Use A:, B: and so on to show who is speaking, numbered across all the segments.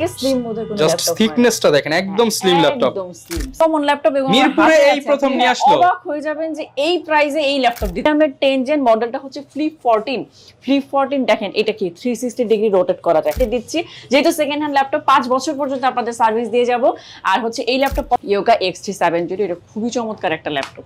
A: থেকে স্লিম মধ্যে কোনো
B: জাস্ট
A: ল্যাপটপ
B: থিকনেসটা দেখেন, একদম স্লিম ল্যাপটপ,
A: একদম স্লিম কমন ল্যাপটপ। এবং
B: মিরপুরে এই প্রথম নিয়ে আসলো।
A: অবাক হয়ে যাবেন যে এই প্রাইসে এই ল্যাপটপ দিতে। আমার 10 জেন মডেলটা হচ্ছে ফ্লিপ 14। ফ্লিপ 14 দেখেন এটা কি 360 ডিগ্রি রোটেট করা যায়। দিচ্ছি যেহেতু সেকেন্ড হ্যান্ড ল্যাপটপ 5 বছর পর্যন্ত আপনাদের সার্ভিস দিয়ে যাব। আর হচ্ছে এই ল্যাপটপ ইয়োগা X370, এটা খুবই চমৎকার একটা ল্যাপটপ।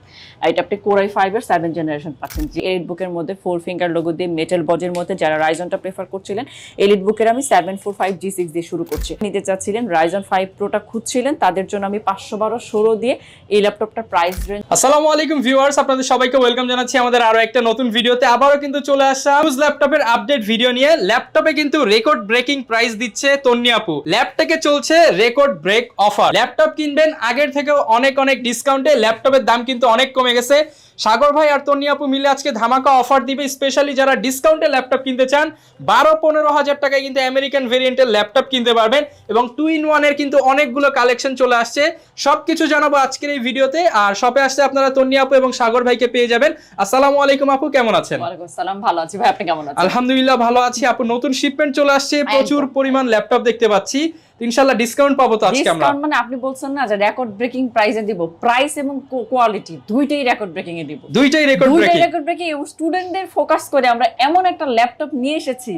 A: এটা আপনি Core i5 এর 7 জেনারেশন পাচ্ছেন। যে এলিট বুকের মধ্যে 4 ফিঙ্গার লোগো দিয়ে মেটাল বডির মধ্যে যারা রাইজনটা প্রেফার করছিলেন, এলিট বুকের আমি 745G6 দিয়ে শুরু করছি। নিতে চাচ্ছিলেন রাইজন 5 প্রোটা খুঁজছিলেন, তাদের জন্য আমি 512 দিয়ে এই ল্যাপটপটার প্রাইস রেঞ্জ।
B: আসসালামু আলাইকুম ভিউয়ার্স, আপনাদের সবাইকে ওয়েলকাম জানাচ্ছি আমাদের আরো একটা নতুন ভিডিওতে। আবারও কিন্তু চলে আসলাম ইউজ ল্যাপটপের আপডেট ভিডিও নিয়ে। ল্যাপটপে কিন্তু রেকর্ড ব্রেকিং প্রাইস দিচ্ছে তন্নি আপু। ল্যাপটপে চলছে রেকর্ড ব্রেক অফার। ল্যাপটপ কিনবেন আগের থেকেও অনেক অনেক ডিসকাউন্টে। ল্যাপটপের দাম কিন্তু অনেক কমে গেছে। সাগর ভাই আর তন্নি আপু মিলে আজকে ধামাকা অফার দিবে, স্পেশালি যারা ডিসকাউন্টে ল্যাপটপ কিনতে চান 12-15 হাজার টাকায় কিন্তু আমেরিকান ভেরিয়েন্টের ল্যাপটপ কিনতে পারবেন। এবং 2-in-1 এর কিন্তু অনেকগুলো কালেকশন চলে আসছে, সবকিছু জানাবো আজকের এই ভিডিওতে। আর শপে আসলে আপনারা তন্নি আপু এবং সাগর ভাইকে পেয়ে যাবেন। আসসালামু আলাইকুম আপু, কেমন আছেন?
A: ওয়ালাইকুম আসসালাম, ভালো আছি ভাই, আপনি কেমন আছেন?
B: আলহামদুলিল্লাহ ভালো আছি আপু। নতুন শিপমেন্ট চলে আসছে, প্রচুর পরিমাণ ল্যাপটপ দেখতে পাচ্ছি। ইনশাআল্লাহ ডিসকাউন্ট পাবো তো আজকে আমরা।
A: ডিসকাউন্ট মানে আপনি বলছেন না যে রেকর্ড ব্রেকিং প্রাইসে দিব, প্রাইস এবং কোয়ালিটি দুইটাই রেকর্ড ব্রেকিং এ দিব।
B: দুইটাই রেকর্ড
A: ব্রেকিং এবং স্টুডেন্টদের ফোকাস করে আমরা এমন একটা ল্যাপটপ নিয়ে এসেছি,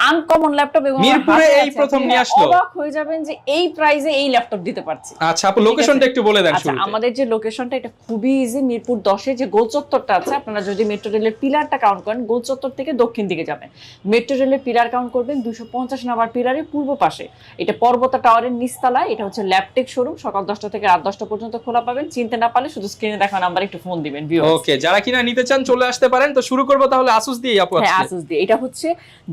A: আনকমন ল্যাপটপ। এবং
B: মিরপুরে এই প্রথম নিয়ে আসলো।
A: অবাক হয়ে যাবেন যে এই প্রাইসে এই ল্যাপটপ দিতে পারছি।
B: আচ্ছা আপু, লোকেশনটা একটু বলে দেন শুরুতে।
A: আমাদের যে লোকেশনটা এটা খুবই ইজি। মিরপুর 10 এ যে গোল চত্বরটা আছে, আপনারা যদি মেট্রো রেলের পিলারটা কাউন্ট করেন, গোল চত্বর থেকে দক্ষিণ দিকে যাবেন, মেট্রো রেলের পিলার কাউন্ট করবেন 250 নাম্বার পিলারের পূর্ব পাশে। এটা পর্বতা টাওয়ারের নিচতলায়। এটা হচ্ছে ল্যাপটেক শোরুম। সকাল 10টা থেকে রাত 10টা পর্যন্ত খোলা পাবেন। চিনতে না পারলে শুধু স্ক্রিনে দেখা নাম্বারে একটু ফোন দিবেন।
B: ওকে, যারা কিনা নিতে চান চলে আসতে পারেন। তো শুরু করব তাহলে আসুস দিয়ে আপু।
A: হ্যাঁ, আসুস দিয়ে। এটা হচ্ছে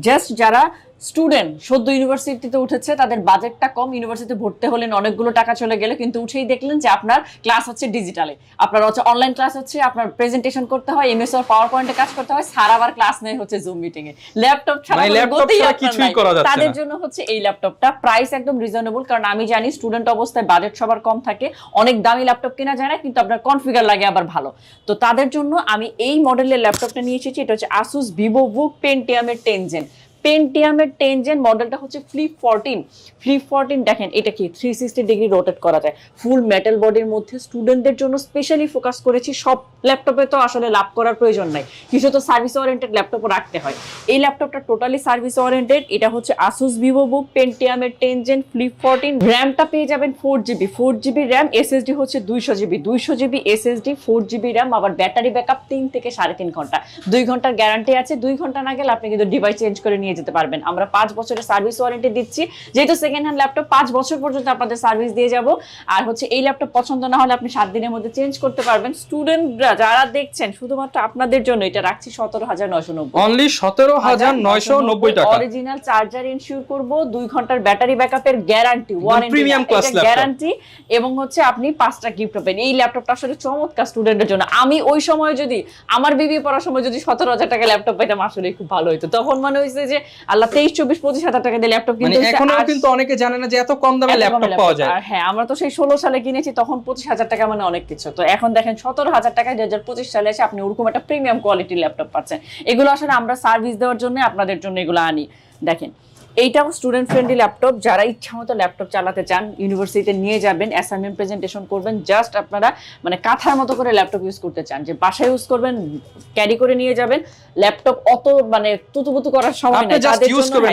A: জাস্ট যারা স্টুডেন্ট সদ্য ইউনিভার্সিটিতে উঠেছে, তাদের বাজেটটা কম, ইউনিভার্সিটিতে ভর্তি হলেন, অনেকগুলো টাকা চলে গেলে, কিন্তু উঠেই দেখলেন যে আপনার ক্লাস হচ্ছে ডিজিটালে, আপনার হচ্ছে অনলাইন ক্লাস হচ্ছে, আপনার প্রেজেন্টেশন করতে হয়, এমএস অর পাওয়ার পয়েন্টে কাজ করতে হয়, সারা আবার ক্লাস নেই হচ্ছে জুম মিটিং এ। ল্যাপটপ ছাড়া
B: কিছুই করা যাচ্ছে না।
A: তাদের জন্য হচ্ছে এই ল্যাপটপটা। প্রাইস একদম রিজনেবল, কারণ আমি জানি স্টুডেন্ট অবস্থায় বাজেট সবার কম থাকে, অনেক দামি ল্যাপটপ কেনা যায় না, কিন্তু আপনার কনফিগার লাগে আবার ভালো। তো তাদের জন্য আমি এই মডেলের ল্যাপটপটা নিয়ে এসেছি। এটা হচ্ছে আসুস ভিভোবুক পেন্টিয়ামের 10 জেন। পেন্টিয়ামের 10 জেন মডেলটা হচ্ছে ফ্লিপ 14। ফ্লিপ 14 দেখেন এটা কি 360 ডিগ্রি রোটেট করা যায়, ফুল মেটাল বডির মধ্যে। স্টুডেন্টদের জন্য স্পেশালি ফোকাস করেছি। সব ল্যাপটপে তো আসলে লাভ করার প্রয়োজন নাই, কিছু তো সার্ভিস ওরিয়েন্টেড ল্যাপটপও রাখতে হয়। এই ল্যাপটপটা টোটালি সার্ভিস ওরিয়েন্টেড। এটা হচ্ছে আসুস ভিভোবুক পেন্টিয়ামের 10 জেন ফ্লিপ 14। র্যামটা পেয়ে যাবেন 4GB র্যাম, এসএসডি হচ্ছে 200GB এসএসডি, 4GB র্যাম। আবার ব্যাটারি ব্যাকআপ 3 থেকে 3.5 ঘন্টা, 2 ঘন্টার গ্যারান্টি আছে। 2 ঘন্টা না গেলে আপনি কিন্তু ডিভাইস চেঞ্জ করে নিয়ে যেতে পারবেন। আমরা 5 বছরের সার্ভিস ওয়ারেন্টি দিচ্ছি। যেহেতু সেকেন্ড হ্যান্ড ল্যাপটপ 5 বছর পর্যন্ত আপনাদের সার্ভিস দিয়ে যাব। আর হচ্ছে এই ল্যাপটপ পছন্দ না হলে আপনি 7 দিনের মধ্যে চেঞ্জ করতে পারবেন। স্টুডেন্টরা যারা দেখছেন, শুধুমাত্র আপনাদের জন্য এটা রাখছি 17,990,
B: অনলি 17,990 টাকা।
A: অরিজিনাল চার্জার ইনসিওর করব, 2 ঘন্টার ব্যাটারি ব্যাকআপের গ্যারান্টি,
B: প্রিমিয়াম ক্লাস
A: গ্যারান্টি। এবং হচ্ছে আপনি 5টা গিফট পাবেন। এই ল্যাপটপটা আসলে চমৎকার স্টুডেন্টের জন্য। আমি ওই সময় যদি আমার বিবিএ পড়ার সময় যদি 17,000 টাকা ল্যাপটপ পাইতাম, আসলে খুব ভালো হতো। তখন মনে হয়েছে যে আল্লাহ 23-24-25 হাজার টাকা দিয়ে ল্যাপটপ কিনতে হচ্ছে।
B: এখনো কিন্তু অনেকে জানে না যে এত কম দামে ল্যাপটপ পাওয়া যায়।
A: হ্যাঁ, আমরা তো সেই 16 সালে কিনেছি, তখন 25,000 টাকা মানে অনেক কিছু। তো এখন দেখেন 17,000 টাকায় 2025 সালে এসে আপনি ওরকম একটা প্রিমিয়াম কোয়ালিটির ল্যাপটপ পাচ্ছেন। এগুলো আসলে আমরা সার্ভিস দেওয়ার জন্য আপনাদের জন্য এগুলো আনি। দেখেন এইটাও স্টুডেন্ট ফ্রেন্ডলি ল্যাপটপ। যারা ইচ্ছা মতো ল্যাপটপ চালাতে চান, ইউনিভার্সিটিতে নিয়ে যাবেন, অ্যাসাইনমেন্ট প্রেজেন্টেশন করবেন, জাস্ট আপনারা মানে কাঁথার মতো করে ল্যাপটপ ইউজ করতে চান, যে বাসায় ইউজ করবেন, ক্যারি করে নিয়ে যাবেন, ল্যাপটপ অত মানে তুতুপুতু করার সময় নাই, তাদের জন্য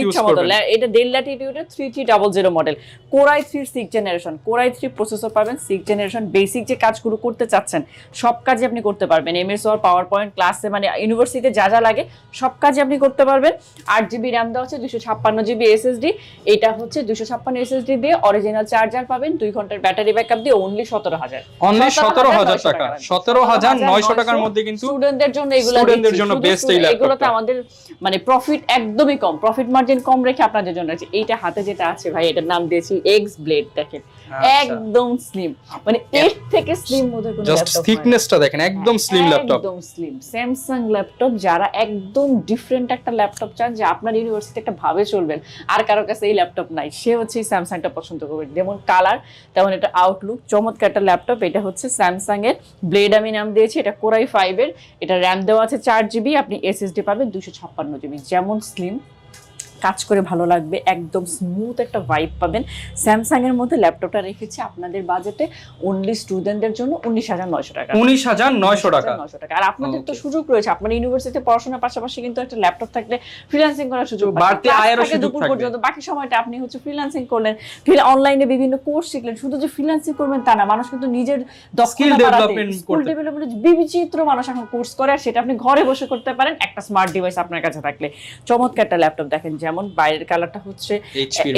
A: ইচ্ছা মতো। এটা ডেল ল্যাটিটিউডের 3300 model, Core i3 6 generation, Core i3 processor পাবেন 6 জেনারেশন। বেসিক যে কাজগুলো করতে চাচ্ছেন সব কাজই আপনি করতে পারবেন। এমএস ওয়ার্ড, পাওয়ার পয়েন্ট, ক্লাসে মানে ইউনিভার্সিটিতে যা যা লাগে সব কাজই আপনি করতে পারবেন। 8GB র্যাম দেওয়া আছে, 256GB এসএসডি। এটা হচ্ছে 256 এসএসডি দিয়ে অরিজিনাল চার্জার পাবেন, 2 ঘন্টার ব্যাটারি ব্যাকআপ দিয়ে অনলি 17,000।
B: অনলি 17,000 টাকা, 17,900 টাকার মধ্যে কিন্তু
A: স্টুডেন্টদের জন্য এগুলো,
B: স্টুডেন্টদের জন্য বেস্ট এই ল্যাপটপটা।
A: এগুলোতে আমাদের মানে প্রফিট একদমই কম, প্রফিট মার্জিন কম রেখে আপনাদের জন্য আছে। এইটা হাতে যেটা আছে ভাই, এটার নাম দিয়েছি এক্স ব্লেড। দেখেন একদম স্লিম, মানে এর থেকে স্লিম মধ্যে কোনো ল্যাপটপ
B: জাস্ট থিকনেসটা দেখেন, একদম স্লিম ল্যাপটপ,
A: একদম স্লিম স্যামসাং ল্যাপটপ। যারা একদম ডিফারেন্ট একটা ল্যাপটপ চান, যে আপনার ইউনিভার্সিটি একটা ভাবে চলবেন, আর কারো কাছে এই ল্যাপটপ নাই, সে হচ্ছে এই স্যামসাংটা পছন্দ করবে। যেমন কালার তেমন এটা আউটলুক, চমৎকার একটা ল্যাপটপ। এটা হচ্ছে স্যামসাং এর ব্লেড, আমি নাম দিয়েছি। এটা Core i5 এর, এটা র্যাম দেওয়া আছে 4GB, আপনি এসএসডি পাবেন 256GB। যেমন স্লিম কাজ করে ভালো লাগবে, একদম স্মুথ একটা ভাইব পাবেন। স্যামসাং এর মধ্যে ল্যাপটপটা রেখেছি আপনাদের বাজেটে অনলি স্টুডেন্টদের জন্য 19,900 টাকা।
B: 19,900 টাকা।
A: 19,900 টাকা। আর আপনাদের তো সুযোগ রয়েছে, আপনার ইউনিভার্সিটিতে পড়াশোনার পাশাপাশি কিন্তু একটা ল্যাপটপ থাকলে ফ্রিল্যান্সিং করার সুযোগ পাচ্ছেন।
B: বাড়তি আয়েরও সুযোগ
A: দুপুর
B: থাকবে।
A: পর্যন্ত বাকি সময়টা আপনি হচ্ছে ফ্রিল্যান্সিং করলেন, অনলাইনে বিভিন্ন কোর্স শিখলেন। শুধু যে ফ্রিল্যান্সিং করবেন তা না, মানুষ কিন্তু নিজের
B: Skill development
A: স্কিল
B: করতে।
A: ডেভেলপমেন্ট বিচিত্র মানুষ এখন কোর্স করে, আর সেটা আপনি ঘরে বসে করতে পারেন একটা স্মার্ট ডিভাইস আপনার কাছে থাকলে। চমৎকার একটা ল্যাপটপ দেখেন, যেমন বাইরের কালারটা হচ্ছে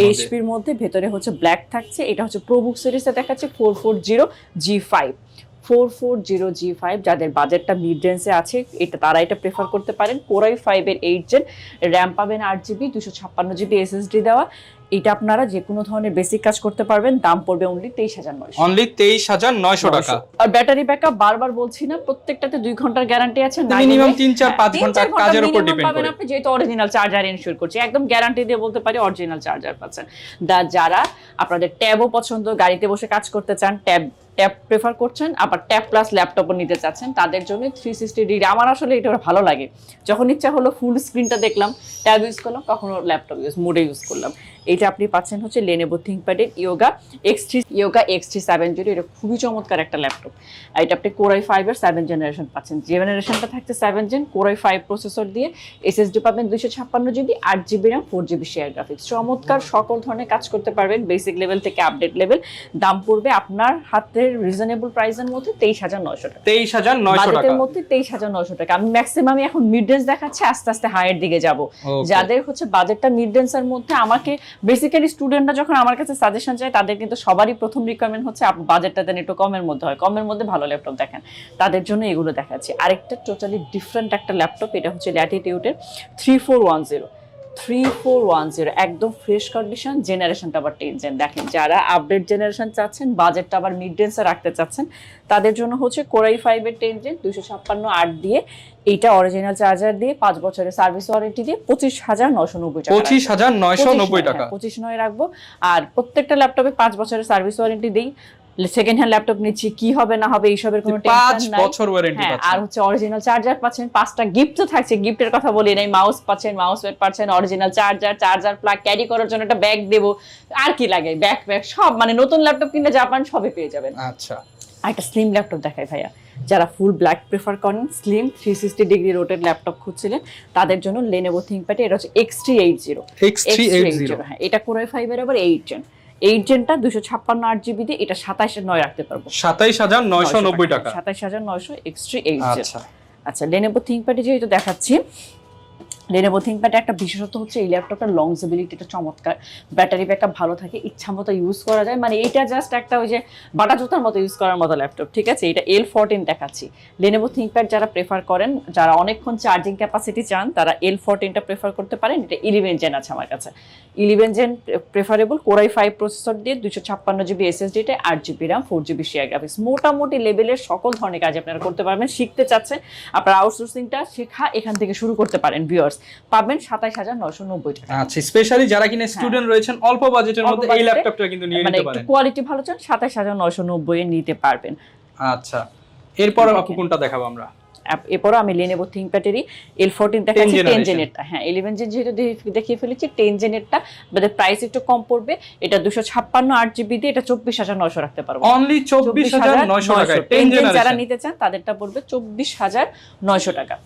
A: এইচপির মধ্যে, ভেতরে হচ্ছে ব্ল্যাক থাকছে। এটা হচ্ছে প্রোবুক সিরিজে দেখাচ্ছে 440G5। 440G5 যাদের বাজেটটা মিড রেঞ্জে আছে তারা এটা প্রেফার করতে পারেন। কোরাই 5 এর 8 জেন, র্যাম পাবেন 8GB, 256GB এসএসডি দেওয়া। এটা আপনারা যে কোনো ধরনের বেসিক কাজ করতে পারবেন। দাম পড়বে অনলি 23,900।
B: অনলি 23,900 টাকা।
A: আর ব্যাটারি ব্যাকআপ বারবার বলছি না, প্রত্যেকটাতে 2 ঘন্টার গ্যারান্টি আছে।
B: মিনিমাম 3-4-5 ঘন্টা কাজের উপর ডিপেন্ড করে।
A: আপনি যেহেতু অরিজিনাল চার্জার ইনশিওর করছি, একদম গ্যারান্টি দিয়ে বলতে পারি অরিজিনাল চার্জার পাচ্ছেন। যারা আপনাদের ট্যাবও পছন্দ, গাড়িতে বসে কাজ করতে চান, ট্যাব প্রেফার করছেন, আবার ট্যাব প্লাস ল্যাপটপও নিতে চাচ্ছেন, তাদের জন্য 360 ডিগ্রি। আমার আসলে এটা ভালো লাগে, যখন ইচ্ছা হলো ফুল স্ক্রিনটা দেখলাম, ট্যাব ইউজ করলাম, কখনো ল্যাপটপ মোডে ইউজ করলাম। এটা আপনি পাচ্ছেন হচ্ছে Lenovo ThinkPad-এর Yoga X3 7 এটা খুবই চমৎকার একটা ল্যাপটপ। এটা আপনি কোরাই 5 এর 7 জেনারেশন পাচ্ছেন। জেনারেশনটা থাকছে 7 জেন, কোরাই 5 প্রসেসর দিয়ে। এসএসডি পাবেন 256GB, 8GB RAM, 4GB share graphics. চমৎকার, সকল ধরনের কাজ করতে পারবেন, বেসিক লেভেল থেকে আপডেট লেভেল। দাম পড়বে আপনার হাতের রিজনেবল প্রাইসের মধ্যে 23,900 টাকা।
B: 23,900 টাকা
A: বাজেটের মধ্যে 23,900 টাকা। আমি ম্যাক্সিমাম এখন মিড রেঞ্জ দেখাচ্ছি, আস্তে আস্তে হাইয়ের দিকে যাব। যাদের হচ্ছে বাজেটটা মিড রেঞ্জের মধ্যে, আমাকে বেসিক্যালি স্টুডেন্টরা যখন আমার কাছে সাজেশন চায়, তাদের কিন্তু সবারই প্রথম রিকোয়ারমেন্ট হচ্ছে বাজেটটা দেন একটু কমের মধ্যে হয়, কমের মধ্যে ভালো ল্যাপটপ দেখেন। তাদের জন্য এগুলো দেখাচ্ছি। আরেকটা টোটালি ডিফারেন্ট একটা ল্যাপটপ, এটা হচ্ছে ল্যাটিটিউডের 3410 একদম ফ্রেশ কন্ডিশন, জেনারেশনটা আবার 10 জেন। দেখেন, যারা আপডেট জেনারেশন চাচ্ছেন, বাজেটটা আবার মিড রেঞ্জে রাখতে চাচ্ছেন, তাদের জন্য হচ্ছে কোরাই 5 এর 10 জেন, 256/8 দিয়ে। এইটা অরিজিনাল চার্জার দিয়ে 5 বছরের সার্ভিস ওয়ারেন্টি দিয়ে 25,990 টাকা।
B: 25,990 টাকা।
A: 25,900 রাখবো। আর প্রত্যেকটা ল্যাপটপে 5 বছরের সার্ভিস ওয়ারেন্টি দেই। সেকেন্ড হ্যান্ড ল্যাপটপ নিচ্ছি, কি হবে না হবে এইসবের কোনো টেনশন নাই।
B: 5 বছর ওয়ারেন্টি পাচ্ছেন।
A: আর হচ্ছে অরিজিনাল চার্জার পাচ্ছেন, 5টা গিফট তো থাকছে। গিফটের কথা বলি নাই, মাউস পাচ্ছেন, মাউস প্যাড পাচ্ছেন, অরিজিনাল চার্জার প্লাগ, ক্যারি করার জন্য একটা ব্যাগ দেবো। আর কি লাগে, ব্যাগ সব, মানে নতুন ল্যাপটপ কিনলে জাপান সবই পেয়ে যাবেন।
B: আচ্ছা,
A: আর একটা স্লিম ল্যাপটপ দেখাই ভাইয়া, যারা ফুল ব্ল্যাক প্রেফার করেন, স্লিম 360 ডিগ্রি রোটেট ল্যাপটপ খুঁজছিলেন, তাদের জন্য Lenovo ThinkPad এটা হচ্ছে X380। হ্যাঁ, এটা কোরাই 5 এর আবার 8 জেন। 8 জেনটা 256/8GB দিয়ে, এটা 27,900 রাখতে পারবো।
B: 27,990 টাকা।
A: 27,900 X380।
B: আচ্ছা
A: আচ্ছা, Lenovo ThinkPad যেহেতু দেখাচ্ছি, Lenovo ThinkPad একটা বিশেষত্ব হচ্ছে এই ল্যাপটপটার লংজিবিলিটিটা চমৎকার, ব্যাটারি ব্যাকআপ ভালো থাকে, ইচ্ছা মতো ইউজ করা যায়। মানে এটা জাস্ট একটা ওই যে বাটা জুতার মতো ইউজ করার মতো ল্যাপটপ, ঠিক আছে। এটা L14 দেখাচ্ছি। Lenovo ThinkPad যারা প্রেফার করেন, যারা অনেকক্ষণ চার্জিং ক্যাপাসিটি চান, তারা L14টা প্রেফার করতে পারেন। এটা 11 জেন আছে আমার কাছে, 11 জেন প্রেফারেবল। কোরাই 5 প্রসেসর দিয়ে, 256GB SSD, 8GB RAM, 4GB share graphics. মোটামুটি লেভেলের সকল ধরনের কাজ আপনারা করতে পারবেন। শিখতে চাচ্ছেন, আপনারা আউটসোর্সিংটা শেখা এখান থেকে শুরু করতে পারেন। ভিউয়ার্স পাবেন 27,990 টাকা।
B: আচ্ছা, স্পেশালি যারা কিনা স্টুডেন্ট রয়েছেন, অল্প বাজেটের মধ্যে এই ল্যাপটপটা কিন্তু নিয়ে নিতে পারেন।
A: কোয়ালিটি ভালো চান, 27,990 এ নিতে পারবেন।
B: আচ্ছা, এরপর আপু কোনটা দেখাবো আমরা?
A: এরপরও আমি Lenovo ThinkPad-এরই L14 দেখাচ্ছি, 10 জেনেরটা। হ্যাঁ, 11 জেন যেহেতু দেখিয়ে ফেলেছি, 10 জেনেরটা আমাদের প্রাইস একটু কম পড়বে। এটা 256/8GB দিয়ে, এটা 24,900 রাখতে পারবো।
B: অনলি 24,900 টাকা। 10 জেন
A: যারা নিতে চান তাদেরটা পড়বে 24,900 টাকা।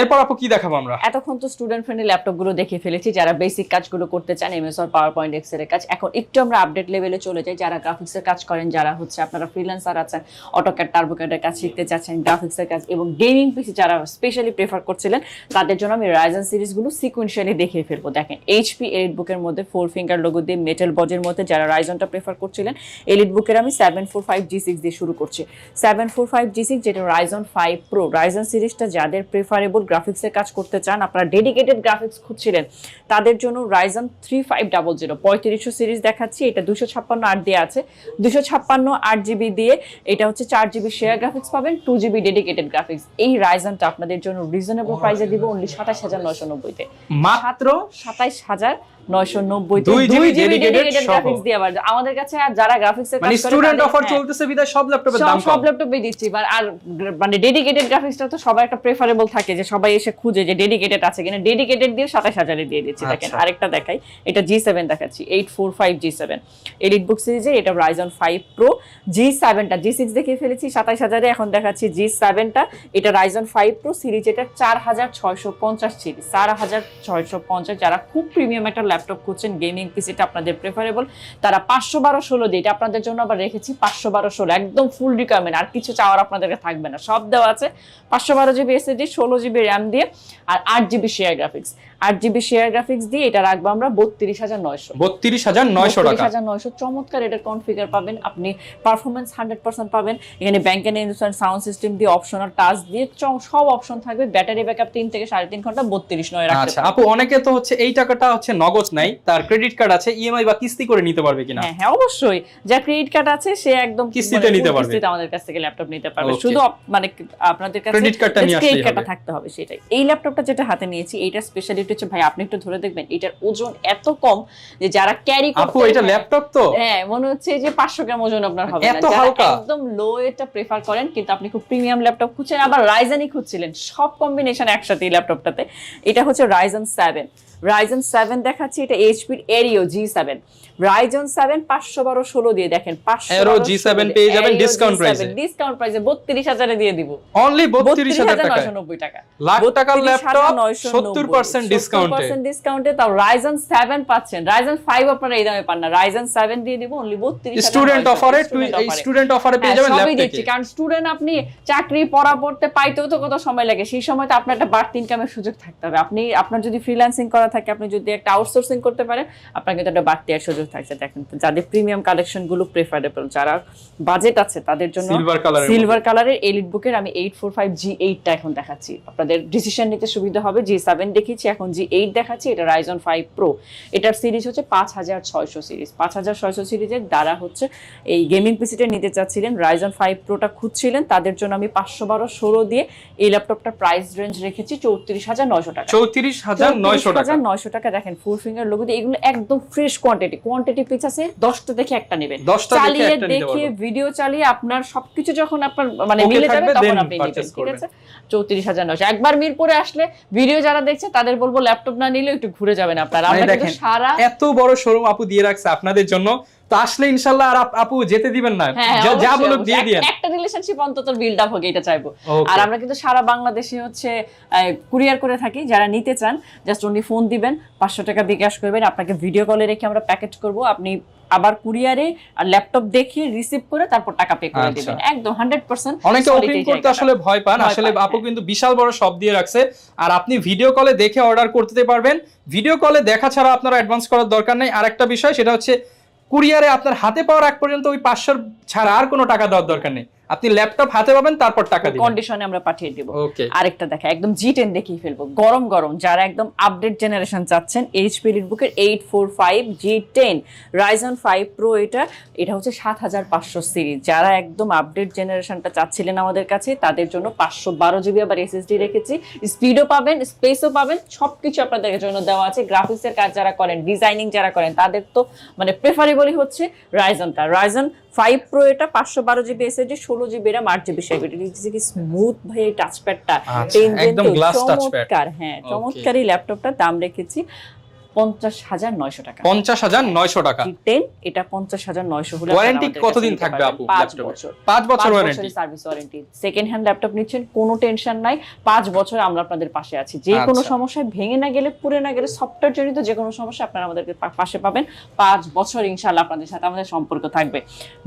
B: এরপর আপু কি দেখাবো আমরা?
A: এতক্ষণ তো স্টুডেন্ট ফ্রেন্ডলি ল্যাপটপগুলো দেখে ফেলেছি, যারা বেসিক কাজগুলো করতে চান, এমএস অর পাওয়ারপয়েন্ট এক্সেল এর কাজ। এখন একটু আমরা আপডেট লেভেলে চলে যাই, যারা গ্রাফিক্সের কাজ করেন, যারা হচ্ছে আপনারা ফ্রিল্যান্সার আছেন, অটোক্যাড টার্বোক্যাডের কাজ শিখতে চাচ্ছেন, গ্রাফিক্সের কাজ এবং গেমিং পিসি যারা স্পেশালি প্রেফার করছিলেন, তাদের জন্য আমি রাইজেন সিরিজগুলো সিকোয়েন্সিয়ালি দেখিয়ে ফেলবো। দেখেন, HP এলিটবুকের মধ্যে 4 ফিঙ্গার লোগো দিয়ে মেটাল বজের মধ্যে যারা রাইজনটা প্রেফার করছিলেন, এলিটবুকের আমি 745G6 দিয়ে শুরু করছি। 745G6 যেটা রাইজন 5 প্রো, রাইজন সিরিজটা যাদের প্রেফারেবল গ্রাফিক্সের কাজ করতে চান, আপনারা ডেডিকেটেড গ্রাফিক্স খুঁজছিলেন, তাদের জন্য Ryzen 3500 3500 সিরিজ দেখাচ্ছি। এটা 256/8 দিয়ে আছে, 256/8GB দিয়ে। এটা হচ্ছে 4GB শেয়ার গ্রাফিক্স পাবেন, 2GB ডেডিকেটেড গ্রাফিক্স। এই রাইজনটা আপনাদের জন্য রিজনেবল প্রাইসে দিব অনলি 27,990 তে,
B: মাত্র
A: 27,990 990
B: 2 GB
A: 2 GB
B: dedicated
A: ডেডিকেটেড
B: সহ।
A: গ্রাফিক্স দিয়ে আবার আমাদের কাছে আর যারা গ্রাফিক্সের কাজ
B: মানে
A: করে
B: স্টুডেন্ট
A: তাদের-
B: অফার
A: হ্যাঁ,
B: চলতেছে বিধায় সব ল্যাপটপের দাম
A: সব
B: কম।
A: ল্যাপটপে দিচ্ছি আর মানে ডেডিকেটেড গ্রাফিক্সটা তো সবার একটা প্রেফারেবল থাকে যে সবাই এসে খুঁজে যে ডেডিকেটেড আছে কিনা, ডেডিকেটেড দিয়ে 27000 দিয়ে দিচ্ছি। দেখেন
B: আচ্ছা।
A: আরেকটা দেখাই, এটা G7 দেখাচ্ছি, 845 G7 এলিট বুক সিরিজে, এটা Ryzen 5 Pro। G7টা G6 দেখিয়ে ফেলেছি 27000 এ, এখন দেখাচ্ছি G7টা, এটা Ryzen 5 Pro সিরিজ, এটা 4650 সিরিজ, 4650। যারা খুব প্রিমিয়াম একটা ল্যাপটপ খুঁজছেন, গেমিং পিসিটা আপনাদের প্রেফারেবল, তারা 512/16 দিয়ে, এটা আপনাদের জন্য আবার রেখেছি 512/16, একদম ফুল রিকোয়ারমেন্ট, আর কিছু চাওয়ার আপনাদের থাকবে না, সব দেওয়া আছে। 512 জিবি এসএসডি, 16 জিবি র্যাম দিয়ে, আর 8 GB share graphics, 8 GB share graphics দিয়ে এটা রাখবো আমরা 32900।
B: 32900 টাকা।
A: 32900 চমৎকার এটার কনফিগার পাবেন আপনি, পারফরম্যান্স 100% পাবেন। এখানে ব্যাংকের সাউন্ড সিস্টেম দিয়ে, অপশনাল টাচ দিয়ে সব অপশন থাকবে। ব্যাটারি ব্যাকআপ 3 থেকে 3.5 ঘন্টা 32 রাখতে
B: আচ্ছা
A: পারবেন।
B: আপু, অনেকে তো হচ্ছে এই টাকাটা হচ্ছে নগদ নাই, তার ক্রেডিট কার্ড আছে, ইএমআই বা কিস্তি করে নিতে পারবে কিনা?
A: হ্যাঁ হ্যাঁ অবশ্যই, যার ক্রেডিট কার্ড আছে সে একদম
B: কিস্তিতে নিতে পারবে।
A: কিস্তিতে আমাদের কাছ থেকে ল্যাপটপ নিতে পারবে।
B: Okay.
A: শুধু মানে আপনাদের কাছে
B: ক্রেডিট কার্ডটা নিয়ে আসলেই
A: ক্রেডিট কার্ডটা
B: হবে।
A: থাকতে হবে, সেটাই। এই ল্যাপটপটা যেটা হাতে নিয়েছি, এইটার স্পেশালিটি হচ্ছে, ভাই আপনি একটু ধরে দেখবেন, এটার ওজন এত কম যে যারা ক্যারি করতে,
B: আপু এটা ল্যাপটপ তো?
A: হ্যাঁ মনে হচ্ছে যে 500 গ্রাম ওজন আপনার হবে না।
B: এত
A: যারা
B: হালকা?
A: একদম লো এটা প্রেফার করেন, কিন্তু আপনি খুব প্রিমিয়াম ল্যাপটপ খুঁজছেন, আবার রাইজেনই খুঁজছিলেন, সব কম্বিনেশন একসাথে এই ল্যাপটপটাতে। এটা হচ্ছে Ryzen 7 দেখাচ্ছি, এটা এইচপির Aero G7, Ryzen 7 512/16 দিয়ে, দেখেন 512/16
B: Aero G7 পেয়ে যাবেন
A: Aero
B: ডিসকাউন্ট
A: G7
B: প্রাইসে।
A: ডিসকাউন্ট প্রাইসে 32000 এ দিয়ে দিব।
B: অনলি 32000 টাকা।
A: 32990 টাকা।
B: লাখ টাকার ল্যাপটপ 70%
A: 70%
B: ডিসকাউন্টে।
A: ডিসকাউন্টে, তাও Ryzen 7 পাচ্ছেন। Ryzen 5 আপনারা এই দামে পান না, Ryzen 7 দিয়ে দিব অনলি 32900।
B: স্টুডেন্ট অফারে, স্টুডেন্ট অফারে পেয়ে যাবেন
A: সবই
B: ল্যাপটপ।
A: দিচ্ছি, কারণ স্টুডেন্ট আপনি চাকরি পড়া পড়তে পাইতেও তো কত সময় লাগে, সেই সময় তো আপনার একটা বাড়তি ইনকামের সুযোগ থাকতে হবে। আপনি আপনার যদি ফ্রিল্যান্সিং করা থাকে, আপনি যদি একটা আউটসোর্সিং করতে পারেন, আপনার কিন্তু একটা বাড়তি আর সুযোগ থাকছে। দেখেন তো, যাদের প্রিমিয়াম কালেকশন গুলো প্রেফারেবল, যারা বাজেট আছে তাদের জন্য সিলভার কালারের এলিট বুকের আমি 845 G8টা এখন দেখাচ্ছি, আপনাদের ডিসিশন নিতে সুবিধা হবে। G7 দেখিয়েছি, এখন G8 দেখাচ্ছি, এটা Ryzen 5 Pro। এটার সিরিজ হচ্ছে 5600 সিরিজ, 5600 সিরিজের দ্বারা হচ্ছে এই গেমিং পিসিটা নিতে চাচ্ছিলেন, Ryzen 5 Proটা খুঁজছিলেন, তাদের জন্য আমি 512/16 দিয়ে এই ল্যাপটপটার প্রাইস রেঞ্জ রেখেছি 34900 টাকা।
B: 34900 টাকা।
A: 900 টাকা। দেখেন ফুল ফিঙ্গার লোগো দিয়ে, এগুলো একদম ফ্রেশ কোয়ান্টিটি পিস আছে, 10টা দেখে একটা নেবেন,
B: 10টা দেখে
A: চালিয়ে
B: একটা নিতে
A: দেখে
B: পারবো।
A: ভিডিও চালিয়ে আপনার সবকিছু যখন আপনার মানে
B: Okay
A: মিলে যাবে
B: থাকবে,
A: তখন
B: then
A: আপনি নেবেন,
B: purchase
A: ঠিক
B: করবেন।
A: আছে। 34900। একবার মিরপুরে আসলে ভিডিও যারা দেখছে তাদের বলবো ল্যাপটপ না নিলে একটু ঘুরে যাবেন আপনারা।
B: মানে
A: আমরা কিন্তু
B: দেখেন,
A: সারা
B: এত বড় শোরুম আপু দিয়ে রাখছে আপনাদের জন্য, তো আসলে ইনশাআল্লাহ আর আপু যেতে দিবেন না,
A: হ্যাঁ,
B: যা
A: অবশ্যই,
B: বলুক দিয়ে
A: অবশ্যই।
B: দিয়েন।
A: একটা রিলেশনশিপ অন্তত বিল্ড আপ হোক, এটা চাইবো।
B: Okay.
A: আর আমরা কিন্তু সারা বাংলাদেশে হচ্ছে কুরিয়ার করে থাকি, যারা নিতে চান জাস্ট অনলি ফোন দিবেন, 500 টাকা বিকাশ করবেন, আপনাকে ভিডিও কলে রেখে আমরা প্যাকেজ করব, আপনি আবার কুরিয়ারে আর ল্যাপটপ দেখিয়ে রিসিভ করে তারপর টাকা পে করে
B: আচ্ছা।
A: দিবেন, একদম 100%।
B: অনেকে ওপেন করতে আসলে ভয় পান, আসলে আপু কিন্তু বিশাল বড় শপ দিয়ে রাখছে, আর আপনি ভিডিও কলে দেখে অর্ডার করতে পারবেন। ভিডিও কলে দেখা ছাড়া আপনারা অ্যাডভান্স করার দরকার নেই। আরেকটা বিষয়, সেটা হচ্ছে কুরিয়ারে আপনার হাতে পাওয়ার আগ পর্যন্ত ওই 500 ছাড়া আর কোনো টাকা দেওয়ার দরকার নেই, আপনি ল্যাপটপ হাতে পাবেন তারপর টাকা দিবেন,
A: কন্ডিশনে আমরা পাঠিয়ে দিব।
B: ওকে।
A: আরেকটা দেখা, একদম G10 দেখিয়ে ফেলবো, গরম গরম, যারা একদম আপডেট জেনারেশন চাচ্ছেন, এইচপি এলিটবুকের 845 G10 Ryzen 5 Pro, এটা হচ্ছে 7500 সিরিজ। যারা একদম আপডেট জেনারেশনটা চাচ্ছিলেন আমাদের কাছে, তাদের জন্য 512 জিবি আবার এসএসডি রেখেছি, স্পিডও পাবেন, স্পেসও পাবেন, সবকিছু আপনাদের জন্য দেওয়া আছে। গ্রাফিক্সের কাজ যারা করেন, ডিজাইনিং যারা করেন, তাদের তো মানে প্রেফারেবলই হচ্ছে Ryzen 5 Pro, এটা 512 GB SSD, 16 GB RAM, 8 GB share. এটা কি স্মুথ ভাই এই টাচপ্যাডটা,
B: একদম গ্লাস টাচপ্যাড।
A: চমৎকার। হ্যাঁ চমৎকার এই ল্যাপটপটার দাম রেখেছি 50900 টাকা।
B: 50900 টাকা।
A: G10 এটা 50900 হলে
B: ওয়ারেন্টি কতদিন থাকবে আপু?
A: 5 বছর।
B: 5 বছর warranty,
A: service warranty. Second hand laptop নিচ্ছেন, কোনো টেনশন নাই, 5 বছর আমরা আপনাদের পাশে আছি। যে কোনো সমস্যায়, ভেঙে না গেলে, পুড়ে না গেলে, সফটওয়্যার জনিত যে কোনো সমস্যা আপনারা আমাদেরকে পাশে পাবেন। 5 বছর ইনশাআল্লাহ আপনাদের সাথে আমাদের সম্পর্ক থাকবে।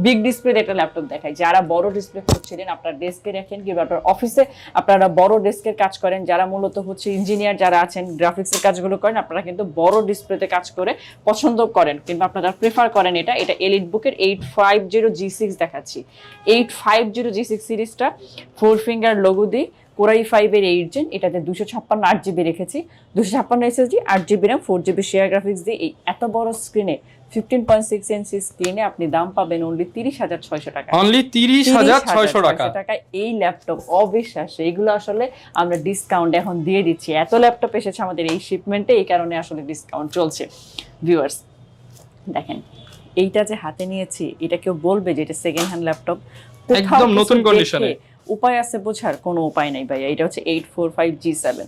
A: বিগ ডিসপ্লে একটা ল্যাপটপ দেখাই, যারা বড় ডিসপ্লে খুঁজছিলেন, আপনার ডেস্কে রাখেন কিংবা আপনার অফিসে আপনারা বড় ডেস্কের কাজ করেন, যারা মূলত হচ্ছে ইঞ্জিনিয়ার যারা আছেন, গ্রাফিক্সের কাজগুলো করেন, আপনারা কিন্তু বড় ডিসপ্লেতে কাজ করে পছন্দ করেন কিংবা আপনারা প্রেফার করেন এটা এলিটবুকের 850 G6 দেখাচ্ছি। 850 G6 সিরিজটা 4 ফিঙ্গার লোগো দিয়ে, Core i5 এর 8 জেন, এটাতে 256 8 জিবি রেখেছি, 256 SSD, 8 GB RAM, 4 GB share graphics দিয়ে এই এত বড় স্ক্রিনে 15.6 ইঞ্চি স্ক্রিনে আপনি দাম পাবেন অনলি 30,600 টাকা।
B: অনলি 30,600 টাকা।
A: এই ল্যাপটপ অবিশ্বাস্য, এগুলো আসলে আমরা ডিসকাউন্ট এখন দিয়ে দিচ্ছি। এত ল্যাপটপ এসেছে আমাদের এই শিপমেন্টে, এই কারণে আসলে ডিসকাউন্ট চলছে। ভিউয়ার্স দেখেন, এইটা যে হাতে নিয়েছি এটা কেউ বলবে যে এটা সেকেন্ড হ্যান্ড ল্যাপটপ?
B: একদম নতুন কন্ডিশনে।
A: উপায় আছে বোঝার? কোনো উপায় নাই ভাইয়া। এটা হচ্ছে 845G7।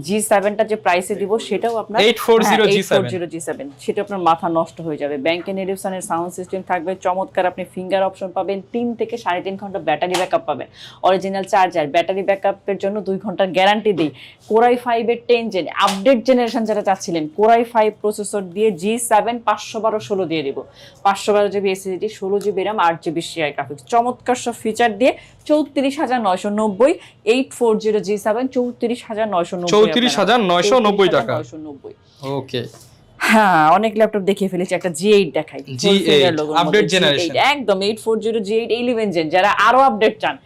A: G7টা যে প্রাইসে দিব সেটাও আপনার 840G7, সেটা আপনার মাথা নষ্ট হয়ে যাবে। ব্যাংকের এডিসনের সাউন্ড সিস্টেম থাকবে চমৎকার, আপনি ফিঙ্গার অপশন পাবেন, 3 থেকে 3.5 ঘন্টা ব্যাটারি ব্যাকআপ পাবেন, অরিজিনাল চার্জার, ব্যাটারি ব্যাকআপের জন্য 2 ঘন্টার গ্যারান্টি দিই। কোরাই 5 এর 10 জেন আপডেট জেনারেশন যারা চাচ্ছিলেন, কোরাই 5 প্রসেসর দিয়ে G7 512/16 দিয়ে দিব। 512GB SSD, 16GB RAM, 8GB share graphics, চমৎকার সব ফিচার দিয়ে 34,990। 840G7 34,990,
B: 34,990 টাকা। ওকে,
A: হ্যাঁ অনেক ল্যাপটপ দেখিয়ে ফেলেছি, একটা G8 দেখাই।
B: G8 আপডেট জেনারেশন,
A: একদম 840G8 11 জেন। যারা আরো আপডেট চান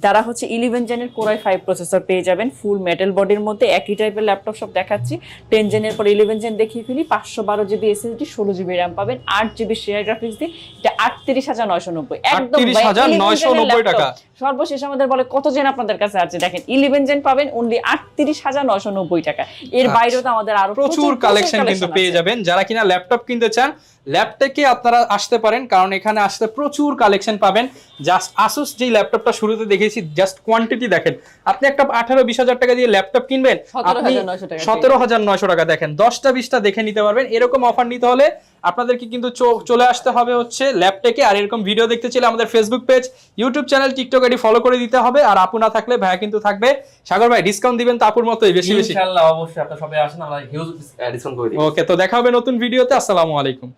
A: তারা হচ্ছে 11 জেনের কোরাই 5 প্রসেসর পেয়ে যাবেন, ফুল মেটাল বডির মধ্যে। একই টাইপের ল্যাপটপ সব দেখাচ্ছি। 10 জেনের পর 11 জেন দেখিয়ে ফেলি। 512GB SSD, 16GB RAM পাবেন, 8GB শেয়ার গ্রাফিক্স দিয়ে। এটা 38,990, একদম
B: 38,990 টাকা।
A: সর্বশেষ আমাদের বলে কত জেন আপনাদের কাছে আছে, দেখেন 11 জেন পাবেন অনলি 38,990 টাকা। এর বাইরেও তো আমাদের আরো
B: প্রচুর কালেকশন কিন্তু পেয়ে যাবেন। যারা কিনা ল্যাপটপ কিনতে চান ল্যাপটপে আপনারা আসতে পারেন, কারণ এখানে আসতে প্রচুর কালেকশন পাবেন। জাস্ট আসুস যেই ল্যাপটপটা শুরুতে দেখেছি, জাস্ট কোয়ান্টিটি দেখেন। আপনি একটা 18-20 হাজার টাকা দিয়ে ল্যাপটপ কিনবেন, আপনি 17,900 টাকা দেখেন 10টা 20টা দেখে নিতে পারবেন। এরকম অফার নিতে হলে আপনাদেরকে কিন্তু চলে আসতে হবে হচ্ছে ল্যাপটপে। আর এরকম ভিডিও দেখতে চাইলে আমাদের Facebook page, YouTube channel, TikTok ID follow করে দিতে হবে। আর আপু না থাকলে ভাইয়া কিন্তু থাকবে। সাগর ভাই ডিসকাউন্ট দিবেন তো আপুর মতোই বেশি বেশি?
C: ইনশাআল্লাহ, অবশ্যই। আপনারা সবাই আসেন, আমরা হিউজ ডিসকাউন্ট করে দিই।
B: ওকে, তো দেখা হবে নতুন ভিডিওতে। আসসালামু আলাইকুম।